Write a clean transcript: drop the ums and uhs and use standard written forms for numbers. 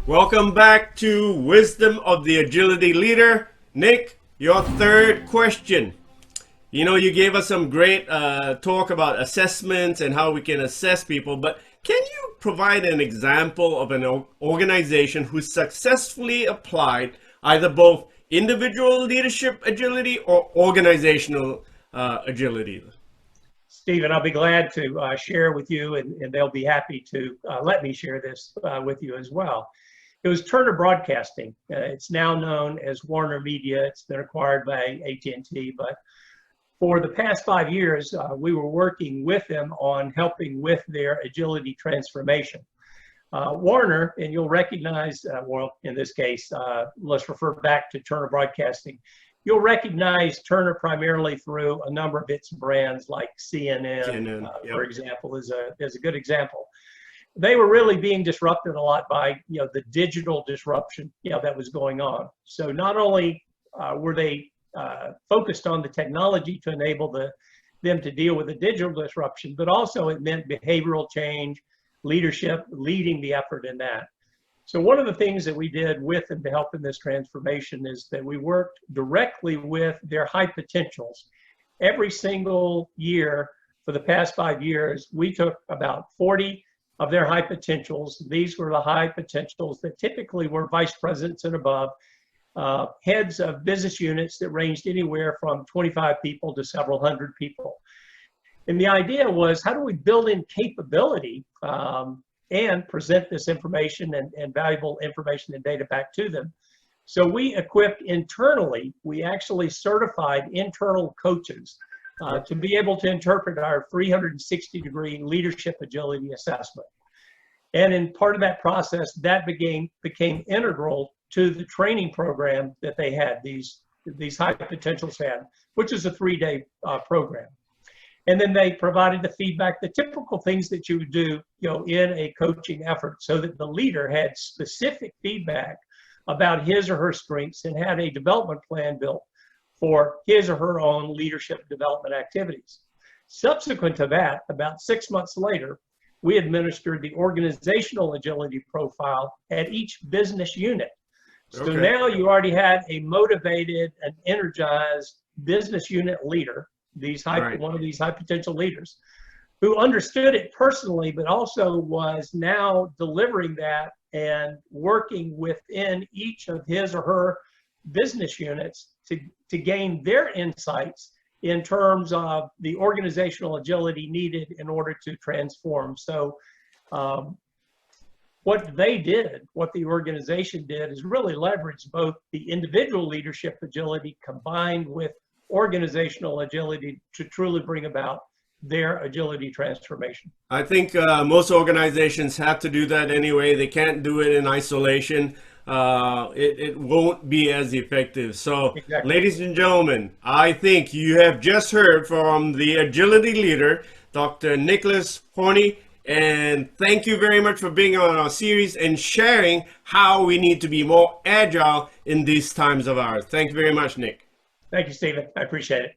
Welcome back to Wisdom of the Agility Leader. Nick, your third question. You gave us some great talk about assessments and how we can assess people, but can you provide an example of an organization who successfully applied either both individual leadership agility or organizational agility? Stephen, I'll be glad to share with you, and they'll be happy to let me share this with you as well. It was Turner Broadcasting. It's now known as Warner Media. It's been acquired by AT&T, but for the past 5 years, we were working with them on helping with their agility transformation. Warner, and you'll recognize, well, in this case, let's refer back to Turner Broadcasting. You'll recognize Turner primarily through a number of its brands like CNN, yep. For example, is a good example. They were really being disrupted a lot by the digital disruption that was going on. So not only were they focused on the technology to enable them to deal with the digital disruption, but also it meant behavioral change, leadership, leading the effort in that. So one of the things that we did with them to help in this transformation is that we worked directly with their high potentials. Every single year for the past 5 years, we took about 40 of their high potentials. These were the high potentials that typically were vice presidents and above, heads of business units that ranged anywhere from 25 people to several hundred people. And the idea was, how do we build in capability and present this information and valuable information and data back to them? So we equipped internally, we actually certified internal coaches to be able to interpret our 360-degree leadership agility assessment. And in part of that process, that became integral to the training program that they had, these high potentials had, which is a 3-day program. And then they provided the feedback, the typical things that you would do, in a coaching effort, so that the leader had specific feedback about his or her strengths and had a development plan built for his or her own leadership development activities. Subsequent to that, about 6 months later, we administered the organizational agility profile at each business unit. So now you already had a motivated and energized business unit leader, one of these high potential leaders, who understood it personally, but also was now delivering that and working within each of his or her business units to gain their insights in terms of the organizational agility needed in order to transform. So what the organization did is really leverage both the individual leadership agility combined with organizational agility to truly bring about their agility transformation. I think most organizations have to do that anyway. They can't do it in isolation. It won't be as effective. So, exactly. Ladies and gentlemen, I think you have just heard from the agility leader, Dr. Nicholas Horney, and thank you very much for being on our series and sharing how we need to be more agile in these times of ours. Thank you very much, Nick. Thank you, Stephen. I appreciate it.